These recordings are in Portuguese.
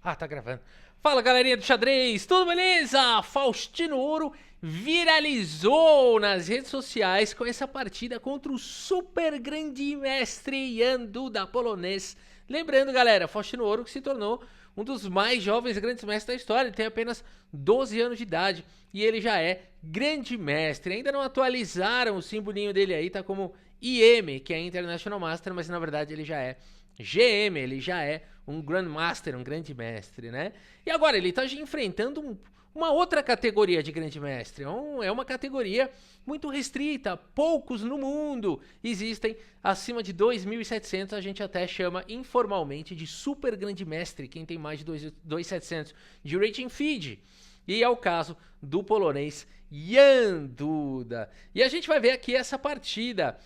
Ah, tá gravando. Fala, galerinha do xadrez, tudo beleza? Faustino Ouro viralizou nas redes sociais com essa partida contra o super grande mestre Jan Duda, polonês. Lembrando, galera, Faustino Ouro que se tornou um dos mais jovens grandes mestres da história. Ele tem apenas 12 anos de idade e ele já é grande mestre. Ainda não atualizaram o simbolinho dele aí, tá como IM, que é International Master, mas na verdade ele já é GM, ele já é um Grandmaster, um grande mestre, né? E agora ele tá enfrentando uma outra categoria de grande mestre. É uma categoria muito restrita, poucos no mundo existem, acima de 2.700, a gente até chama informalmente de super grande mestre, quem tem mais de 2.700 de rating feed. E é o caso do polonês Jan Duda. E a gente vai ver aqui essa partida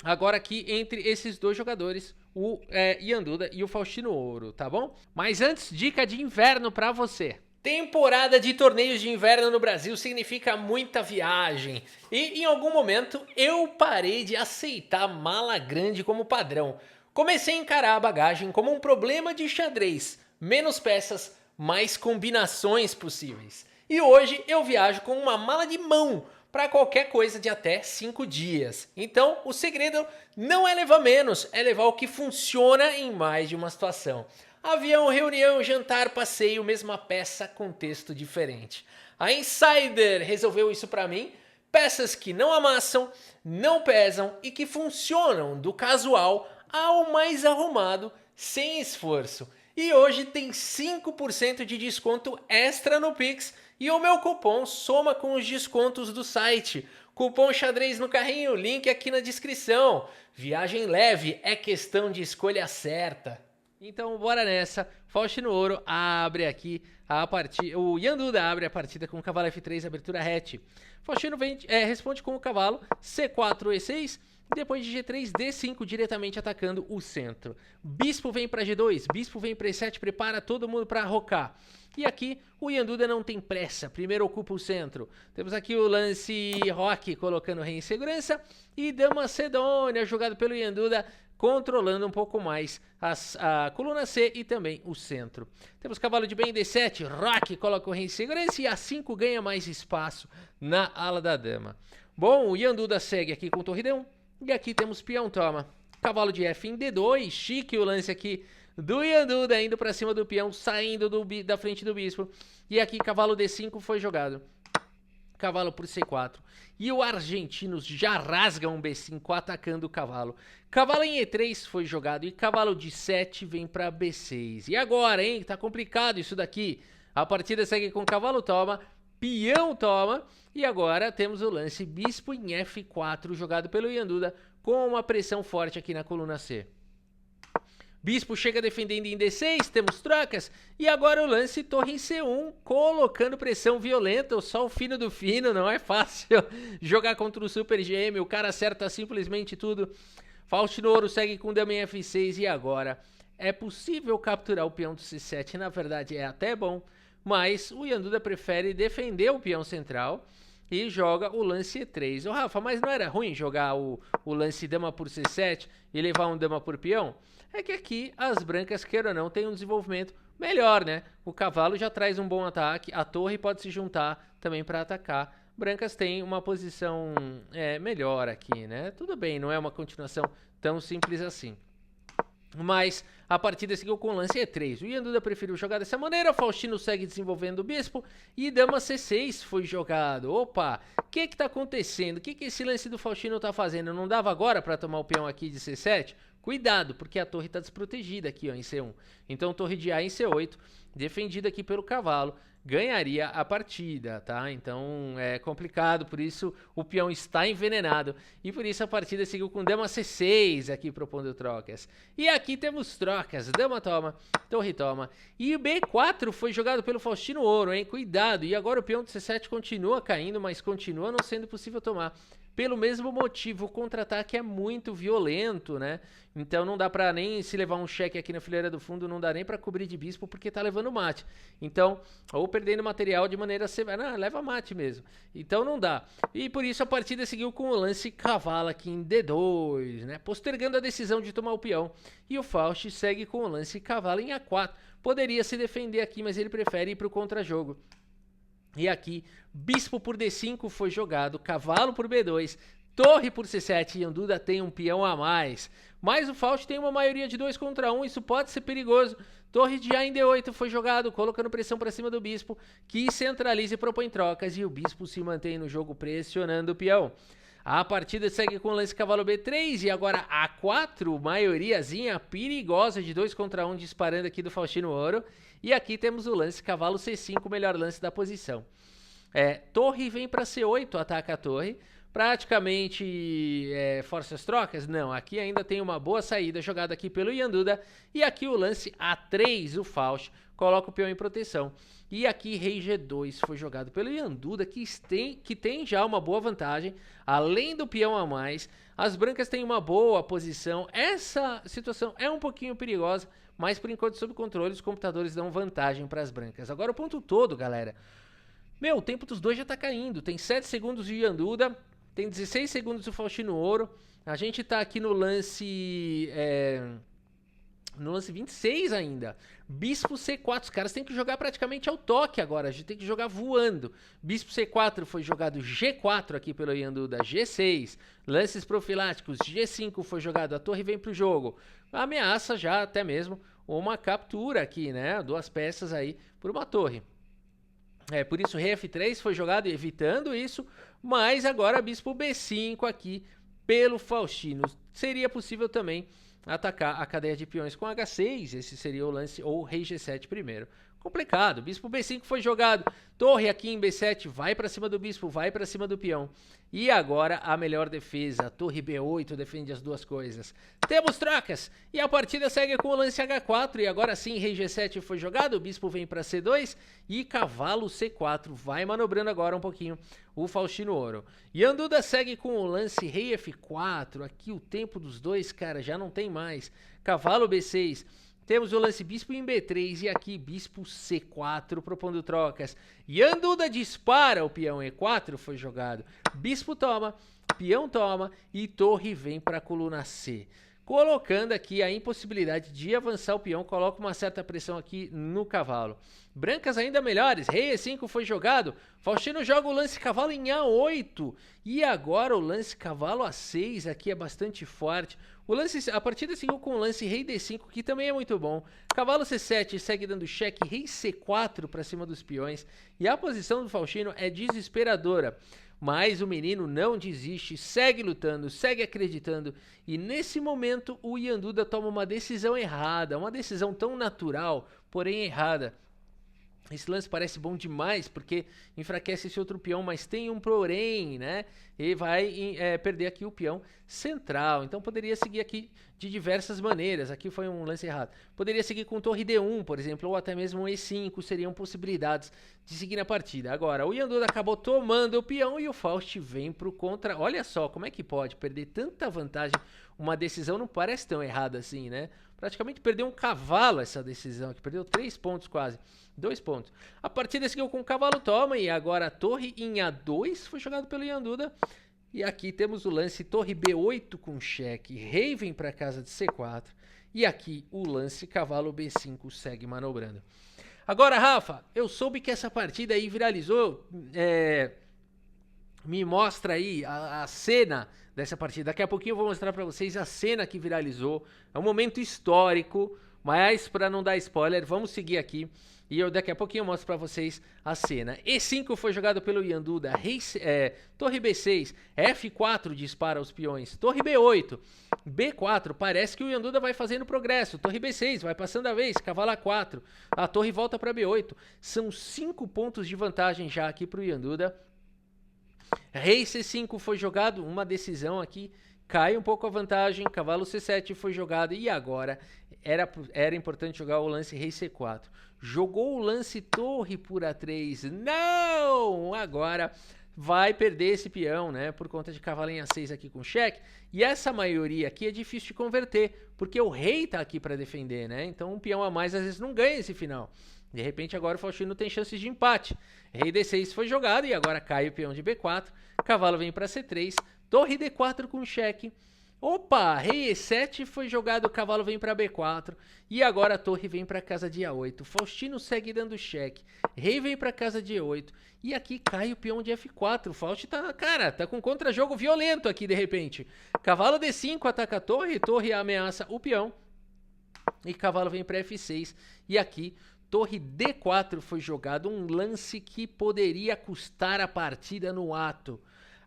agora aqui entre esses dois jogadores, o Jan Duda e o Faustino Ouro, tá bom? Mas antes, dica de inverno pra você. Temporada de torneios de inverno no Brasil significa muita viagem. E em algum momento eu parei de aceitar mala grande como padrão. Comecei a encarar a bagagem como um problema de xadrez. Menos peças, mais combinações possíveis. E hoje eu viajo com uma mala de mão para qualquer coisa de até 5 dias. Então, o segredo não é levar menos, é levar o que funciona em mais de uma situação. Avião, reunião, jantar, passeio, mesma peça, contexto diferente. A Insider resolveu isso para mim. Peças que não amassam, não pesam e que funcionam do casual ao mais arrumado, sem esforço. E hoje tem 5% de desconto extra no Pix e o meu cupom soma com os descontos do site. Cupom xadrez no carrinho, link aqui na descrição. Viagem leve é questão de escolha certa. Então bora nessa. Faustino Ouro abre aqui a partida. O Jan Duda abre a partida com o cavalo F3, abertura hatch. Faustino responde com o cavalo C4, E6. Depois de G3, D5 diretamente atacando o centro. Bispo vem para G2, bispo vem para E7, prepara todo mundo para rocar. E aqui o Jan Duda não tem pressa, primeiro ocupa o centro. Temos aqui o lance roque colocando rei em segurança. E dama Macedônia jogado pelo Jan Duda, controlando um pouco mais a coluna C e também o centro. Temos cavalo de bem D7, roque coloca o rei em segurança e A5 ganha mais espaço na ala da dama. Bom, o Jan Duda segue aqui com torre D1. E aqui temos peão toma, cavalo de F em D2, chique o lance aqui do Jan Duda indo pra cima do peão, saindo da frente do bispo. E aqui cavalo D5 foi jogado, cavalo por C4. E o argentino já rasga um B5 atacando o cavalo. Cavalo em E3 foi jogado e cavalo de 7 vem pra B6. E agora, hein? Tá complicado isso daqui. A partida segue com cavalo toma, peão toma e agora temos o lance bispo em F4 jogado pelo Jan Duda com uma pressão forte aqui na coluna C. Bispo chega defendendo em D6, temos trocas e agora o lance torre em C1 colocando pressão violenta, só o fino do fino, não é fácil jogar contra o super GM, o cara acerta simplesmente tudo. Faustino Ouro segue com dama em F6 e agora é possível capturar o peão do C7, na verdade é até bom. Mas o Jan Duda prefere defender o peão central e joga o lance E3. Ô Rafa, mas não era ruim jogar o lance dama por C7 e levar um dama por peão? É que aqui as brancas, queira ou não, tem um desenvolvimento melhor, né? O cavalo já traz um bom ataque, a torre pode se juntar também para atacar. Brancas têm uma posição melhor aqui, né? Tudo bem, não é uma continuação tão simples assim. Mas a partida seguiu com o lance E3. O Jan Duda preferiu jogar dessa maneira. Faustino segue desenvolvendo o bispo. E dama C6 foi jogado. Opa, o que tá acontecendo? O que esse lance do Faustino tá fazendo? Não dava agora para tomar o peão aqui de C7? Cuidado, porque a torre tá desprotegida aqui ó, em C1. Então torre de A em C8, defendida aqui pelo cavalo, ganharia a partida, tá? Então é complicado, por isso o peão está envenenado. E por isso a partida seguiu com dama C6 aqui propondo trocas. E aqui temos trocas, dama toma, torre toma. E o B4 foi jogado pelo Faustino Ouro, hein? Cuidado, e agora o peão de C7 continua caindo, mas continua não sendo possível tomar. pelo mesmo motivo, o contra-ataque é muito violento, né? Então não dá pra nem se levar um cheque aqui na fileira do fundo, não dá nem pra cobrir de bispo porque tá levando mate. Então, ou perdendo material de maneira severa, leva mate mesmo. Então não dá. E por isso a partida seguiu com o lance cavalo aqui em D2, né? Postergando a decisão de tomar o peão. E o Faust segue com o lance cavalo em A4. Poderia se defender aqui, mas ele prefere ir pro contra-jogo. E aqui, bispo por D5 foi jogado, cavalo por B2, torre por C7 e Yanduda tem um peão a mais. Mas o Faust tem uma maioria de 2 contra 1, isso pode ser perigoso. Torre de A em D8 foi jogado, colocando pressão para cima do bispo, que centraliza e propõe trocas. E o bispo se mantém no jogo pressionando o peão. A partida segue com o lance cavalo B3 e agora A4, maioriazinha perigosa de 2 contra 1 disparando aqui do Faustino Ouro. E aqui temos o lance cavalo C5, o melhor lance da posição. Torre vem para C8, ataca a torre. Praticamente força as trocas? Não, aqui ainda tem uma boa saída jogada aqui pelo Yanduda. E aqui o lance A3, o Faust, coloca o peão em proteção. E aqui rei G2 foi jogado pelo Yanduda, que tem já uma boa vantagem. Além do peão a mais, as brancas têm uma boa posição. Essa situação é um pouquinho perigosa, mas por enquanto sob controle os computadores dão vantagem para as brancas. Agora o ponto todo, galera. O tempo dos dois já tá caindo. Tem 7 segundos de Yanduda, tem 16 segundos do Faustino Ouro. A gente tá aqui no lance... no lance 26 ainda. Bispo C4. Os caras têm que jogar praticamente ao toque agora. A gente tem que jogar voando. Bispo C4 foi jogado G4 aqui pelo Yanduda. G6. Lances profiláticos. G5 foi jogado. A torre vem pro jogo. Ameaça já até mesmo uma captura aqui, né? 2 peças aí por uma torre. Por isso rei F3 foi jogado evitando isso. Mas agora bispo B5 aqui pelo Faustino. Seria possível também atacar a cadeia de peões com H6, esse seria o lance, ou rei G7 primeiro. Complicado, bispo B5 foi jogado, torre aqui em B7, vai para cima do bispo, vai para cima do peão. E agora a melhor defesa, torre B8 defende as duas coisas. Temos trocas, e a partida segue com o lance H4, e agora sim rei G7 foi jogado, o bispo vem para C2, e cavalo C4, vai manobrando agora um pouquinho o Faustino Ouro. Yanduda segue com o lance rei F4, aqui o tempo dos dois, cara, já não tem mais. Cavalo B6, temos o lance bispo em B3 e aqui bispo C4 propondo trocas. Yanduda dispara, o peão E4 foi jogado. Bispo toma, peão toma e torre vem para a coluna C. Colocando aqui a impossibilidade de avançar o peão, coloca uma certa pressão aqui no cavalo. Brancas ainda melhores, rei E5 foi jogado, Faustino joga o lance cavalo em A8 e agora o lance cavalo A6 aqui é bastante forte. A partida seguiu com o lance rei D5 que também é muito bom, cavalo C7 segue dando cheque, rei C4 para cima dos peões e a posição do Faustino é desesperadora. Mas o menino não desiste, segue lutando, segue acreditando e nesse momento o Yanduda toma uma decisão errada, uma decisão tão natural, porém errada. Esse lance parece bom demais porque enfraquece esse outro peão, mas tem um porém, né? E vai perder aqui o peão central. Então poderia seguir aqui de diversas maneiras. Aqui foi um lance errado. Poderia seguir com torre D1, por exemplo, ou até mesmo um E5. Seriam possibilidades de seguir na partida. Agora, o Yanduda acabou tomando o peão e o Faust vem pro contra. Olha só, como é que pode perder tanta vantagem? Uma decisão não parece tão errada assim, né? Praticamente perdeu um cavalo essa decisão, que perdeu 3 pontos quase. 2 pontos. A partida seguiu com o cavalo toma e agora a torre em A2 foi jogado pelo Yanduda. E aqui temos o lance torre B8 com cheque, rei vem para casa de C4. E aqui o lance cavalo B5 segue manobrando. Agora, Rafa, eu soube que essa partida aí viralizou. Me mostra aí a cena dessa partida. Daqui a pouquinho eu vou mostrar para vocês a cena que viralizou. É um momento histórico, mas para não dar spoiler, vamos seguir aqui. E eu daqui a pouquinho mostro para vocês a cena. E5 foi jogado pelo Yanduda, torre B6, F4 dispara os peões, torre B8, B4, parece que o Yanduda vai fazendo progresso, torre B6, vai passando a vez, cavalo A4, a torre volta para B8, são 5 pontos de vantagem já aqui para o Yanduda. Rei C5 foi jogado, uma decisão aqui, cai um pouco a vantagem, cavalo C7 foi jogado e agora era importante jogar o lance rei C4. Jogou o lance torre por A3, não! Agora vai perder esse peão, né, por conta de cavalo em A6 aqui com cheque, e essa maioria aqui é difícil de converter, porque o rei tá aqui para defender, né, então um peão a mais às vezes não ganha esse final. De repente agora o Faustino tem chances de empate. Rei D6 foi jogado e agora cai o peão de B4, cavalo vem para C3, torre D4 com cheque. Opa, rei E7 foi jogado, o cavalo vem para B4 e agora a torre vem para casa de A8. Faustino segue dando cheque, rei vem para casa de E8 e aqui cai o peão de F4. O Faust tá, cara, tá com contra-jogo violento aqui de repente. Cavalo D5 ataca a torre, torre ameaça o peão e cavalo vem para F6 e aqui torre D4 foi jogado, um lance que poderia custar a partida no ato.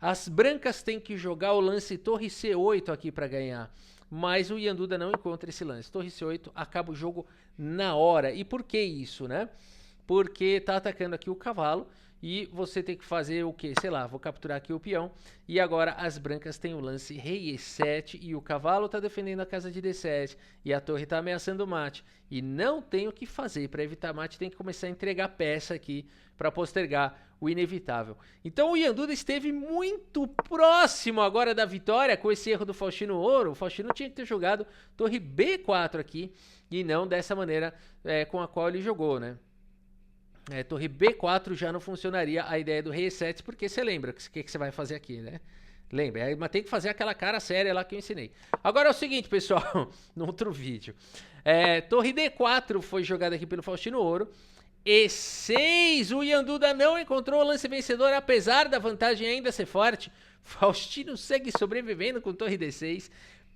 As brancas têm que jogar o lance torre C8 aqui para ganhar, mas o Ian Duda não encontra esse lance. Torre C8 acaba o jogo na hora. E por que isso, né? Porque tá atacando aqui o cavalo e você tem que fazer o quê? Sei lá, vou capturar aqui o peão e agora as brancas têm o lance rei E7 e o cavalo tá defendendo a casa de D7 e a torre tá ameaçando o mate. E não tem o que fazer, para evitar mate tem que começar a entregar peça aqui para postergar o inevitável. Então o Ian Duda esteve muito próximo agora da vitória com esse erro do Faustino Ouro. O Faustino tinha que ter jogado torre B4 aqui e não dessa maneira com a qual ele jogou, né? Torre B4 já não funcionaria a ideia do rei E7, porque você lembra o que você vai fazer aqui, né? Lembra, mas tem que fazer aquela cara séria lá que eu ensinei. Agora é o seguinte, pessoal, no outro vídeo. Torre D4 foi jogada aqui pelo Faustino Ouro. E6, o Ian Duda não encontrou o lance vencedor, apesar da vantagem ainda ser forte. Faustino segue sobrevivendo com torre D6.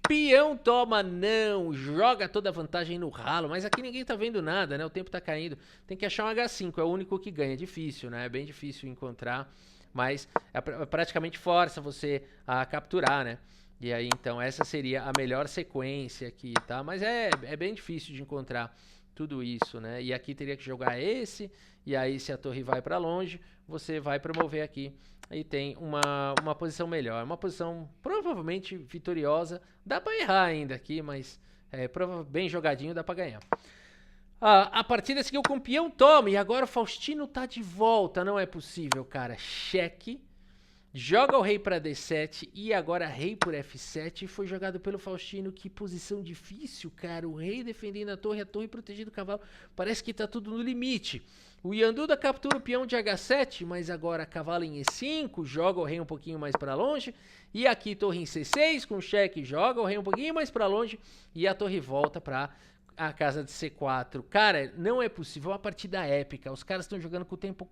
Peão toma, não, joga toda a vantagem no ralo, mas aqui ninguém tá vendo nada, né? O tempo tá caindo. Tem que achar um H5, é o único que ganha. É difícil, né? É bem difícil encontrar, mas praticamente força você a capturar, né? E aí, então, essa seria a melhor sequência aqui, tá? Mas é bem difícil de encontrar tudo isso, né? E aqui teria que jogar esse, e aí se a torre vai para longe, você vai promover aqui e tem uma posição melhor, uma posição provavelmente vitoriosa. Dá para errar ainda aqui, mas bem jogadinho dá para ganhar. A partida seguiu com peão toma e agora o Faustino tá de volta, não é possível, cara. Cheque. Joga o rei para D7 e agora rei por F7 foi jogado pelo Faustino. Que posição difícil, cara. O rei defendendo a torre protegendo o cavalo. Parece que tá tudo no limite. O Ian Duda captura o peão de H7, mas agora cavalo em E5, joga o rei um pouquinho mais para longe. E aqui torre em C6 com cheque, joga o rei um pouquinho mais para longe e a torre volta para a casa de C4. Cara, não é possível, é uma partida épica. Os caras estão jogando com o tempo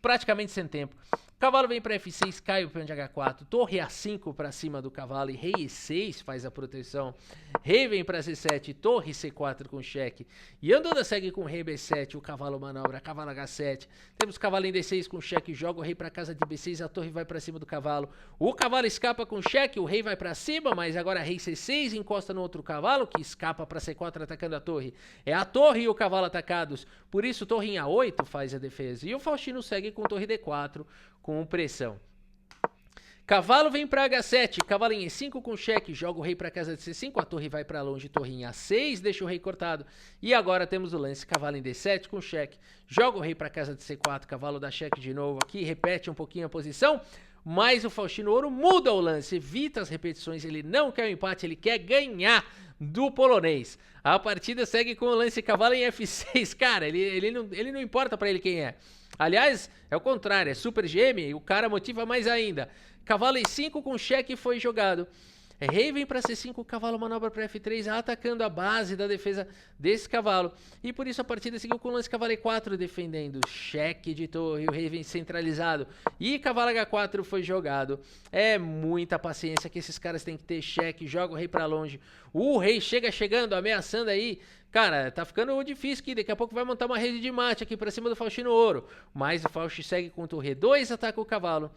praticamente sem tempo. Cavalo vem para F6, cai o peão de H4, torre A5 para cima do cavalo e rei E6 faz a proteção. Rei vem para C7, torre C4 com cheque. Ian Duda segue com rei B7, o cavalo manobra, cavalo H7. Temos cavalo em D6 com cheque, joga o rei para casa de B6, a torre vai para cima do cavalo. O cavalo escapa com cheque, o rei vai para cima, mas agora rei C6 encosta no outro cavalo que escapa para C4 atacando a torre. É a torre e o cavalo atacados, por isso torre em A8 faz a defesa. E o Faustino segue com torre D4 com pressão. Cavalo vem para H7, cavalo em E5 com cheque, joga o rei para casa de C5, a torre vai para longe, torre em A6, deixa o rei cortado. E agora temos o lance, cavalo em D7 com cheque, joga o rei para casa de C4, cavalo dá cheque de novo aqui, repete um pouquinho a posição, mas o Faustino Ouro muda o lance, evita as repetições, ele não quer o empate, ele quer ganhar do polonês. A partida segue com o lance cavalo em F6, cara, ele não importa para ele quem é. Aliás, é o contrário, é Super Gêmeo e o cara motiva mais ainda. Cavalo E5 com cheque foi jogado. Rei vem para C5, cavalo manobra para F3, atacando a base da defesa desse cavalo. E por isso a partida seguiu com o lance cavalo E4 defendendo. Cheque de torre, o rei vem centralizado. E cavalo H4 foi jogado. É muita paciência que esses caras têm que ter. Cheque, joga o rei para longe. O rei chegando, ameaçando aí. Cara, tá ficando difícil aqui, daqui a pouco vai montar uma rede de mate aqui pra cima do Faustino Ouro. Mas o Faust segue com torre 2, ataca o cavalo.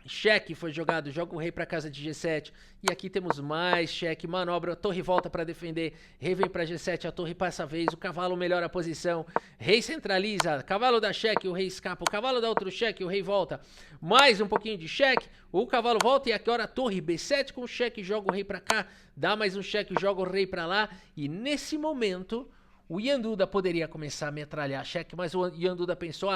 Cheque foi jogado, joga o rei para casa de G7. E aqui temos mais cheque, manobra, a torre volta para defender. Rei vem para G7, a torre passa a vez, o cavalo melhora a posição. Rei centraliza, cavalo dá cheque, o rei escapa. O cavalo dá outro cheque, o rei volta. Mais um pouquinho de cheque, o cavalo volta e aqui agora a torre B7 com cheque, joga o rei para cá. Dá mais um cheque, joga o rei para lá. E nesse momento, o Ian Duda poderia começar a metralhar cheque, mas o Ian Duda pensou,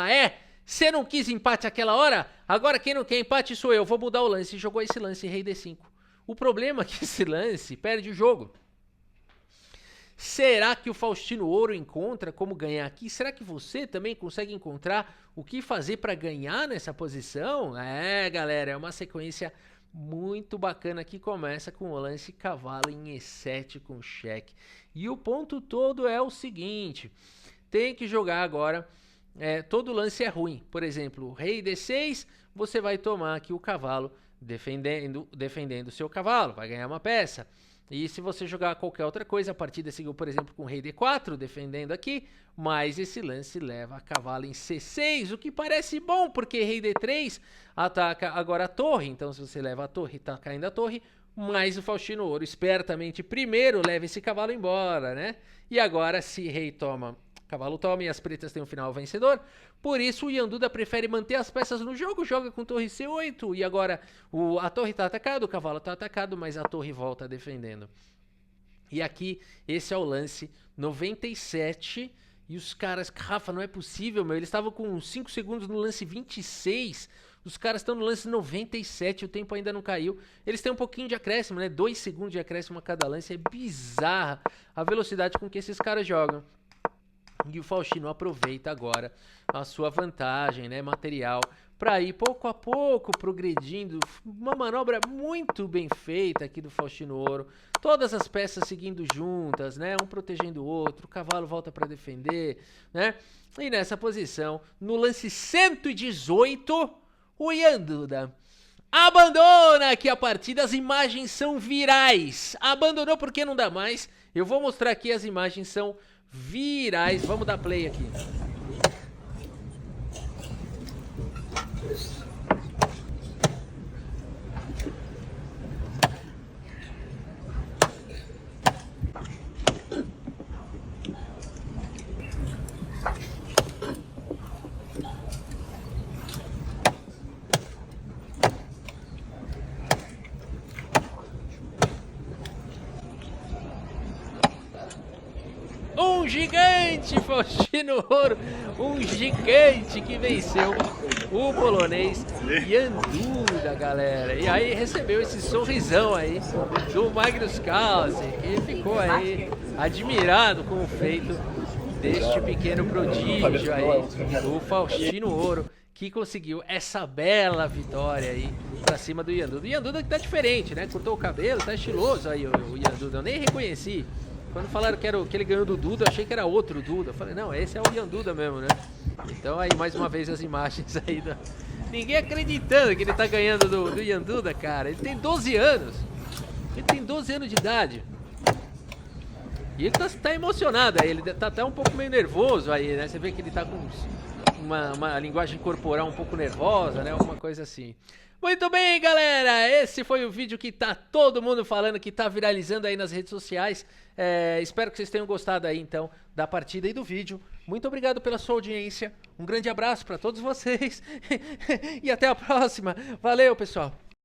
Você não quis empate aquela hora? Agora quem não quer empate sou eu. Vou mudar o lance. Jogou esse lance, rei D5. O problema é que esse lance perde o jogo. Será que o Faustino Ouro encontra como ganhar aqui? Será que você também consegue encontrar o que fazer para ganhar nessa posição? É, galera, é uma sequência muito bacana que começa com o lance cavalo em E7 com cheque. E o ponto todo é o seguinte, tem que jogar agora, todo lance é ruim. Por exemplo, rei D6, você vai tomar aqui o cavalo defendendo o seu cavalo, vai ganhar uma peça. E se você jogar qualquer outra coisa, a partida seguiu, por exemplo, com rei D4, defendendo aqui, mas esse lance leva a cavalo em C6, o que parece bom, porque rei D3 ataca agora a torre, então se você leva a torre, tá caindo a torre, mas o Faustino Ouro espertamente primeiro leva esse cavalo embora, né? E agora se rei toma, cavalo toma e as pretas têm um final vencedor, por isso o Ianduda prefere manter as peças no jogo, joga com torre C8 e agora a torre tá atacada, o cavalo tá atacado, mas a torre volta defendendo. E aqui, esse é o lance 97 e os caras, Rafa, não é possível, meu, eles estavam com 5 segundos no lance 26, os caras estão no lance 97, o tempo ainda não caiu, eles têm um pouquinho de acréscimo, né, 2 segundos de acréscimo a cada lance, é bizarra a velocidade com que esses caras jogam. E o Faustino aproveita agora a sua vantagem, né, material, para ir pouco a pouco progredindo. Uma manobra muito bem feita aqui do Faustino Ouro. Todas as peças seguindo juntas, né, um protegendo o outro. O cavalo volta para defender, né? E nessa posição, no lance 118, o Ianduda abandona aqui a partida. As imagens são virais. Abandonou porque não dá mais. Eu vou mostrar aqui, as imagens são virais. Vamos dar play aqui. Um gigante, Faustino Ouro, um gigante que venceu o polonês Ianduda, galera. E aí recebeu esse sorrisão aí do Magnus Carlsen, que ficou aí admirado com o feito deste pequeno prodígio aí, o Faustino Ouro, que conseguiu essa bela vitória aí pra cima do Ianduda. O Ianduda que tá diferente, né? Cortou o cabelo, tá estiloso aí o Ianduda, eu nem reconheci. Quando falaram que ele ganhou do Duda, eu achei que era outro Duda. Eu falei, não, esse é o Ianduda mesmo, né? Então aí, mais uma vez, as imagens aí do... Ninguém acreditando que ele tá ganhando do Ianduda, cara. Ele tem 12 anos. Ele tem 12 anos de idade. E ele tá emocionado aí. Ele tá até um pouco meio nervoso aí, né? Você vê que ele tá com uma linguagem corporal um pouco nervosa, né? Alguma coisa assim. Muito bem, galera, esse foi o vídeo que tá todo mundo falando, que tá viralizando aí nas redes sociais. Espero que vocês tenham gostado aí, então, da partida e do vídeo. Muito obrigado pela sua audiência, um grande abraço para todos vocês e até a próxima. Valeu, pessoal!